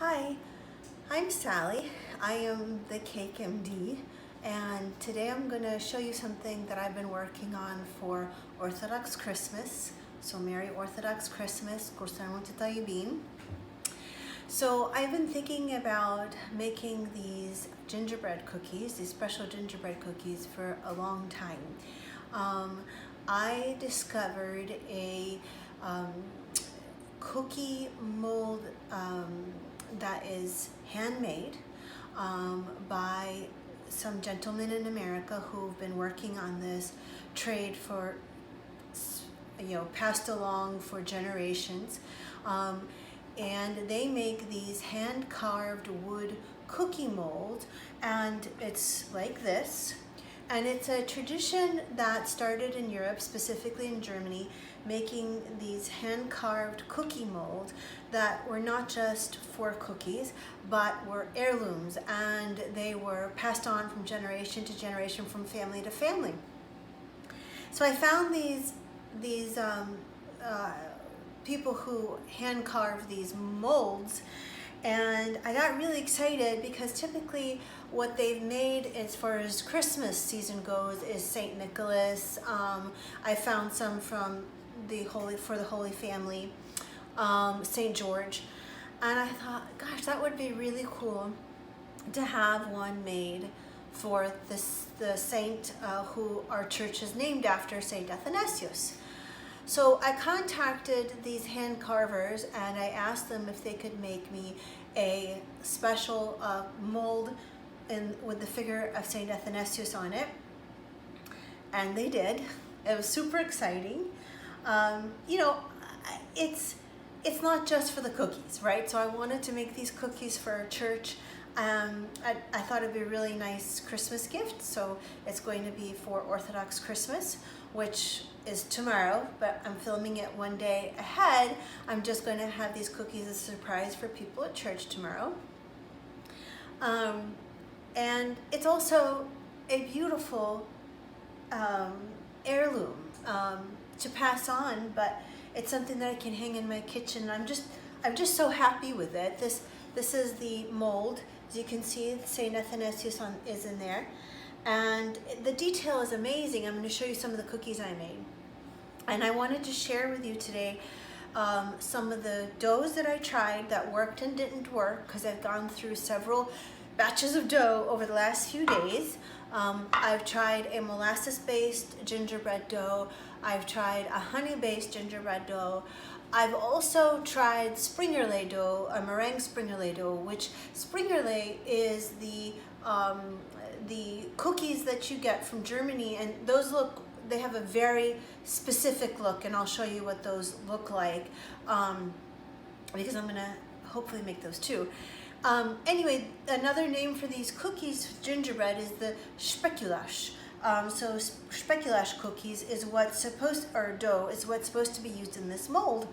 Hi, I'm Sally. I am the Cake MD, and today I'm going to show you something that I've been working on for Orthodox Christmas. So Merry Orthodox Christmas, Gustavo Tayyibin. So I've been thinking about making these gingerbread cookies, these special gingerbread cookies, for a long time. I discovered a cookie mold that is handmade by some gentlemen in America who've been working on this trade for, passed along for generations. And they make these hand-carved wood cookie molds, and it's like this. And it's a tradition that started in Europe, specifically in Germany, making these hand-carved cookie molds that were not just for cookies, but were heirlooms, and they were passed on from generation to generation, from family to family. So I found these people who hand-carve these molds, and I got really excited because typically what they've made as far as Christmas season goes is St. Nicholas. I found some from the Holy Family, St. George, and I thought, gosh, that would be really cool to have one made for the saint who our church is named after, St. Athanasius. So I contacted these hand carvers and I asked them if they could make me a special mold with the figure of St. Athanasius on it. And they did. It was super exciting. It's not just for the cookies, right? So I wanted to make these cookies for our church. I thought it'd be a really nice Christmas gift. So it's going to be for Orthodox Christmas, which is tomorrow, but I'm filming it one day ahead. I'm just going to have these cookies as a surprise for people at church tomorrow. And it's also a beautiful heirloom to pass on, but it's something that I can hang in my kitchen. I'm just so happy with it. This is the mold. As you can see, St. Athanasius is in there. And the detail is amazing. I'm going to show you some of the cookies I made. And I wanted to share with you today some of the doughs that I tried that worked and didn't work, because I've gone through several batches of dough over the last few days. I've tried a molasses-based gingerbread dough. I've tried a honey-based gingerbread dough. I've also tried springerle dough, a meringue springerle dough, which springerle is the cookies that you get from Germany, and they have a very specific look, and I'll show you what those look like, because I'm gonna hopefully make those too. Anyway, another name for these cookies, gingerbread, is the Speculaas. So Speculaas cookies is dough is what's supposed to be used in this mold.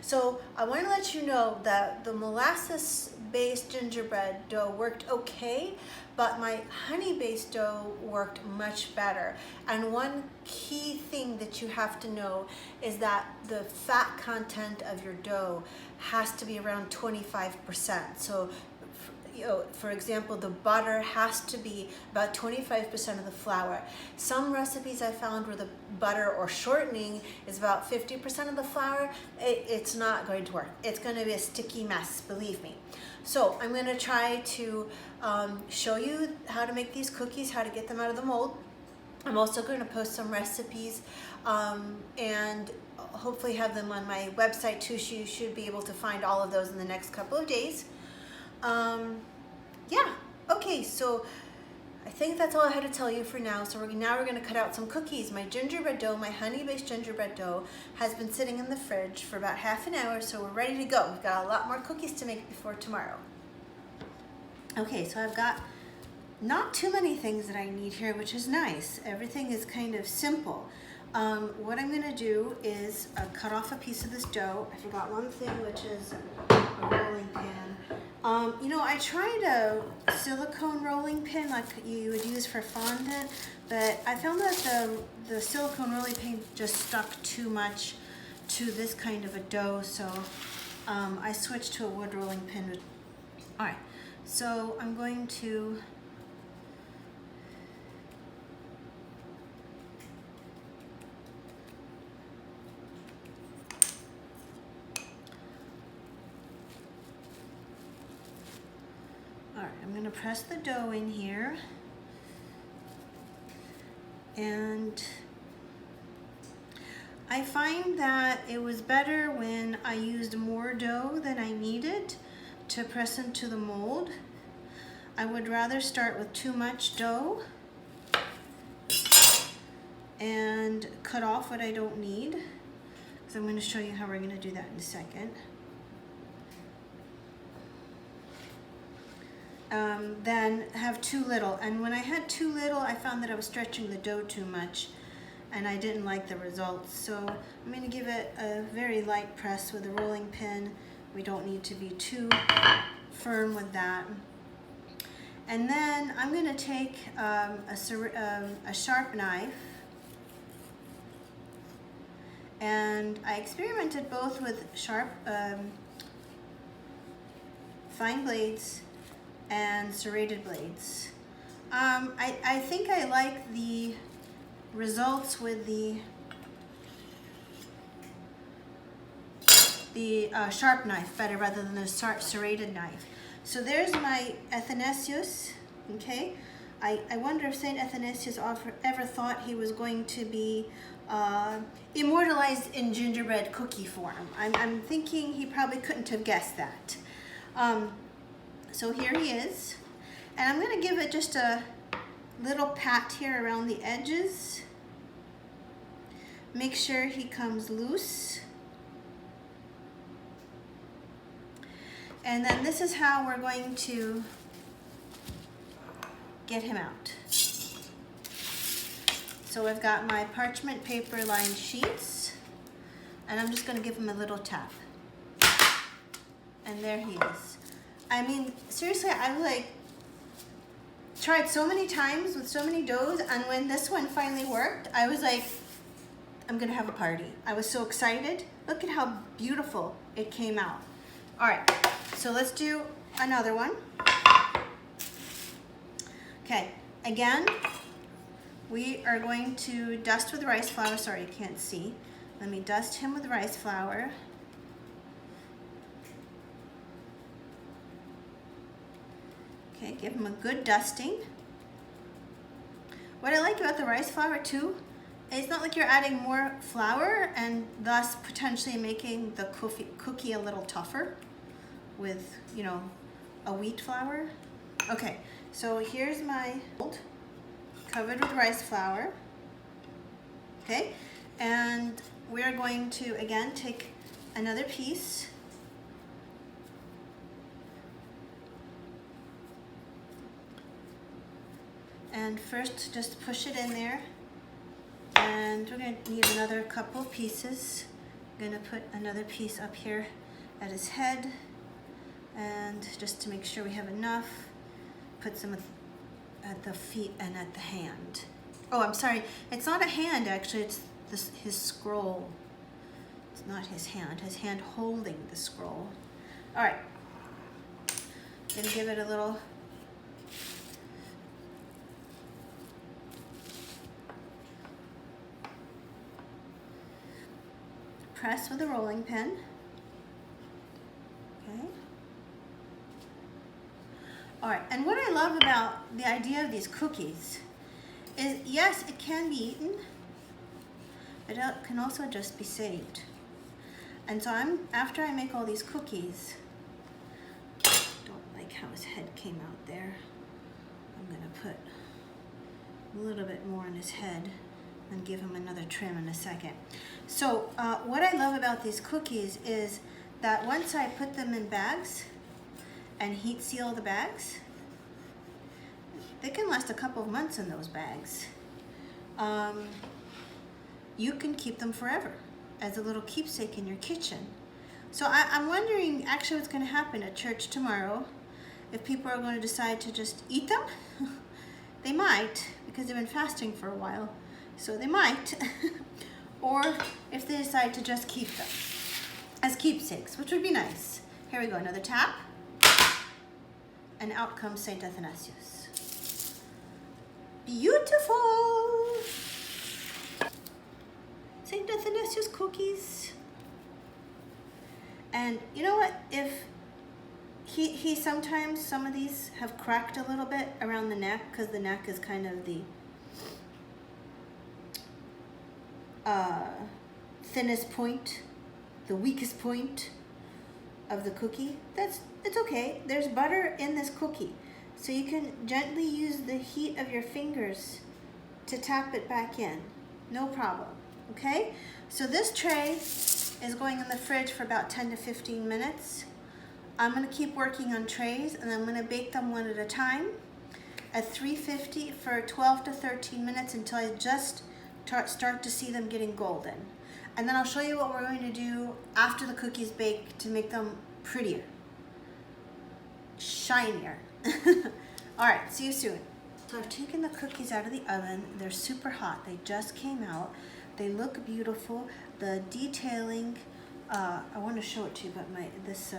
So I want to let you know that the molasses-based gingerbread dough worked okay, but my honey-based dough worked much better. And one key thing that you have to know is that the fat content of your dough has to be around 25%. So, for example, the butter has to be about 25% of the flour. Some recipes I found where the butter or shortening is about 50% of the flour. It's not going to work. It's going to be a sticky mess, believe me. So I'm going to try to show you how to make these cookies, how to get them out of the mold. I'm also going to post some recipes and hopefully have them on my website too. So you should be able to find all of those in the next couple of days. Yeah, okay, so I think that's all I had to tell you for now. So now we're going to cut out some cookies. My gingerbread dough, my honey-based gingerbread dough, has been sitting in the fridge for about half an hour, so we're ready to go. We've got a lot more cookies to make before tomorrow. Okay, so I've got not too many things that I need here, which is nice. Everything is kind of simple. What I'm going to do is cut off a piece of this dough. I forgot one thing, which is a rolling pin. I tried a silicone rolling pin like you would use for fondant, but I found that the silicone rolling pin just stuck too much to this kind of a dough, so I switched to a wood rolling pin. All right, so I'm going to I'm going to press the dough in here, and I find that it was better when I used more dough than I needed to press into the mold. I would rather start with too much dough and cut off what I don't need. So I'm going to show you how we're going to do that in a second. Then have too little, and when I had too little, I found that I was stretching the dough too much and I didn't like the results. So I'm going to give it a very light press with a rolling pin. We don't need to be too firm with that. And then I'm going to take a sharp knife, and I experimented both with sharp fine blades and serrated blades. I think I like the results with the sharp knife better rather than the serrated knife. So there's my Athanasius, okay? I wonder if Saint Athanasius ever thought he was going to be immortalized in gingerbread cookie form. I'm thinking he probably couldn't have guessed that. So here he is, and I'm going to give it just a little pat here around the edges. Make sure he comes loose. And then this is how we're going to get him out. So I've got my parchment paper lined sheets, and I'm just going to give him a little tap. And there he is. I mean, seriously, I've like tried so many times with so many doughs, and when this one finally worked, I was like, I'm gonna have a party. I was so excited. Look at how beautiful it came out. All right, so let's do another one. Okay, again, we are going to dust with rice flour. Sorry, you can't see. Let me dust him with rice flour. Okay, give them a good dusting. What I like about the rice flour too, it's not like you're adding more flour and thus potentially making the cookie a little tougher with, you know, a wheat flour. Okay, so here's my mold covered with rice flour. Okay, and we're going to again take another piece. And first, just push it in there, and we're going to need another couple of pieces. I'm going to put another piece up here at his head, and just to make sure we have enough, put some at the feet and at the hand. Oh, I'm sorry, it's not a hand actually, it's his scroll. It's not his hand holding the scroll. All right, going to give it a little press with a rolling pin. Okay. All right, and what I love about the idea of these cookies is, yes, it can be eaten, but it can also just be saved. And so after I make all these cookies, don't like how his head came out there. I'm gonna put a little bit more on his head and give him another trim in a second. So what I love about these cookies is that once I put them in bags and heat seal the bags, they can last a couple of months in those bags. You can keep them forever as a little keepsake in your kitchen. So I'm wondering actually what's going to happen at church tomorrow, if people are going to decide to just eat them. They might, because they've been fasting for a while, so they might. Or if they decide to just keep them. as keepsakes, which would be nice. Here we go, another tap. And out comes St. Athanasius. Beautiful! St. Athanasius cookies. And you know what? If he sometimes, some of these have cracked a little bit around the neck, because the neck is kind of the thinnest point, the weakest point of the cookie. It's okay. There's butter in this cookie, so you can gently use the heat of your fingers to tap it back in. No problem. Okay? So this tray is going in the fridge for about 10 to 15 minutes. I'm going to keep working on trays, and I'm going to bake them one at a time at 350 for 12 to 13 minutes until I just start to see them getting golden. And then I'll show you what we're going to do after the cookies bake to make them prettier, shinier. All right, see you soon. So I've taken the cookies out of the oven. They're super hot. They just came out. They look beautiful. The detailing, I want to show it to you, but this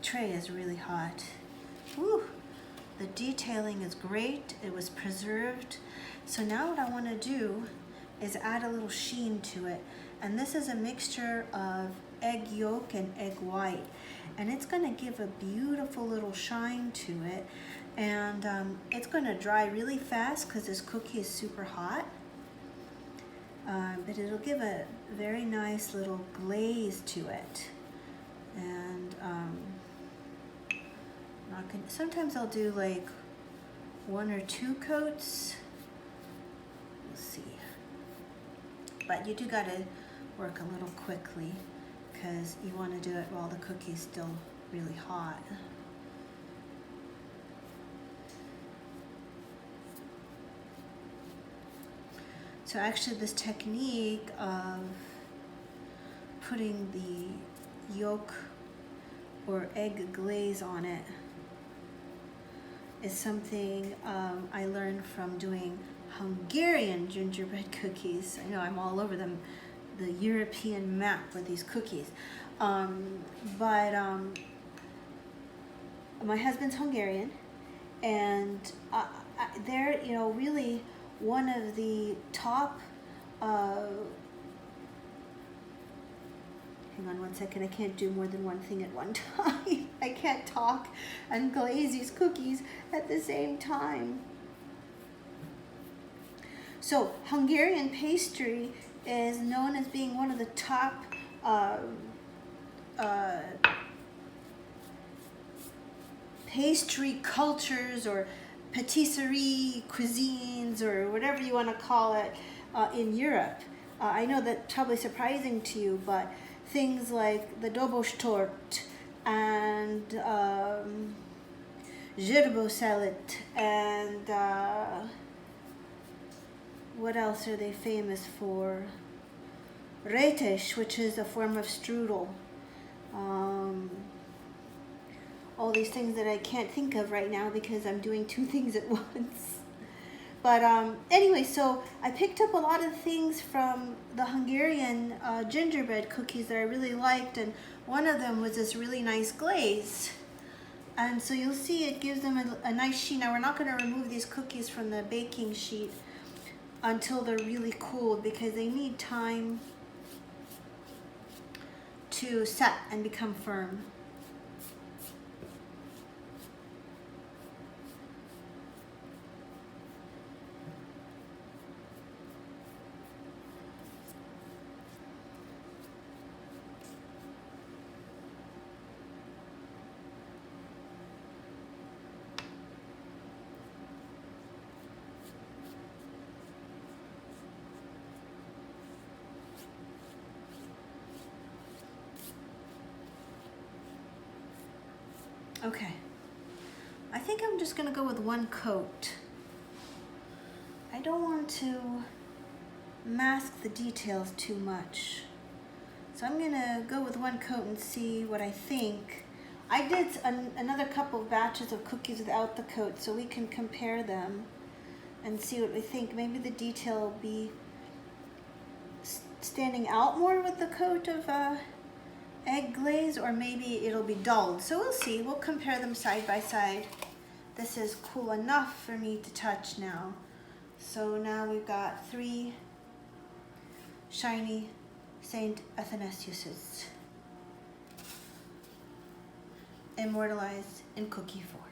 tray is really hot. Woo! The detailing is great. It was preserved. So now what I want to do is add a little sheen to it. And this is a mixture of egg yolk and egg white. And it's going to give a beautiful little shine to it. And it's going to dry really fast because this cookie is super hot. But it'll give a very nice little glaze to it. And sometimes I'll do like 1 or 2 coats. We'll see. But you do got to work a little quickly because you want to do it while the cookie's still really hot. So actually this technique of putting the yolk or egg glaze on it is something I learned from doing Hungarian gingerbread cookies. I know I'm all over them, the European map with these cookies. But my husband's Hungarian, and they're, you know, really one of the top, hang on one second, I can't do more than one thing at one time. I can't talk and glaze these cookies at the same time. So Hungarian pastry is known as being one of the top pastry cultures or patisserie cuisines or whatever you want to call it in Europe. I know that's probably surprising to you, but things like the Dobostort and Girbosalet and what else are they famous for? Rétes, which is a form of strudel. All these things that I can't think of right now because I'm doing 2 things at once. But anyway, so I picked up a lot of things from the Hungarian gingerbread cookies that I really liked, and one of them was this really nice glaze. And so you'll see it gives them a nice sheen. Now we're not going to remove these cookies from the baking sheet until they're really cooled because they need time to set and become firm. Okay, I think I'm just gonna go with 1 coat. I don't want to mask the details too much. So I'm gonna go with 1 coat and see what I think. I did another couple of batches of cookies without the coat, so we can compare them and see what we think. Maybe the detail will be standing out more with the coat of egg glaze, or maybe it'll be dulled. So we'll see. We'll compare them side by side. This is cool enough for me to touch now. So now we've got 3 shiny Saint Athanasiuses immortalized in cookie form.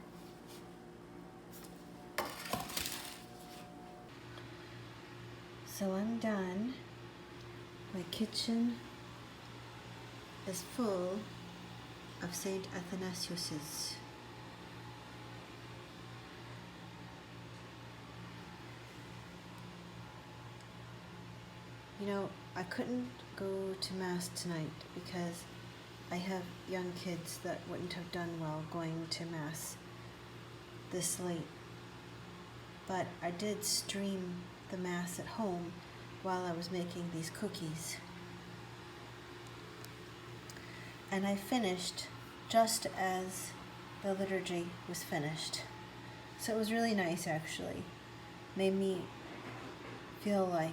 So I'm done. My kitchen is full of Saint Athanasiuses. You know, I couldn't go to Mass tonight because I have young kids that wouldn't have done well going to Mass this late. But I did stream the Mass at home while I was making these cookies. And I finished just as the liturgy was finished. So it was really nice, actually. Made me feel like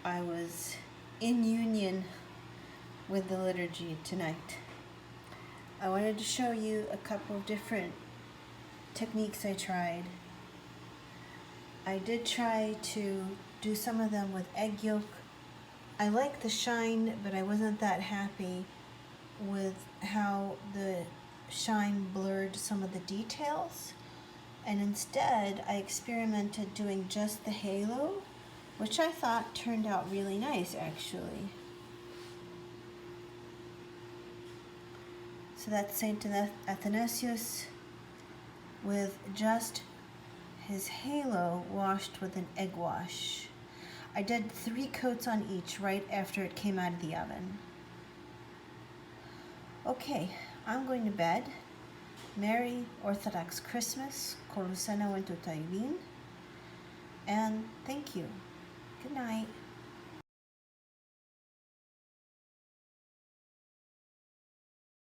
I was in union with the liturgy tonight. I wanted to show you a couple of different techniques I tried. I did try to do some of them with egg yolk. I like the shine, but I wasn't that happy with how the shine blurred some of the details. And instead, I experimented doing just the halo, which I thought turned out really nice, actually. So that's Saint Athanasius with just his halo washed with an egg wash. I did 3 coats on each right after it came out of the oven. Okay, I'm going to bed. Merry Orthodox Christmas, Kolusena Wentuta Ibin, and thank you. Good night.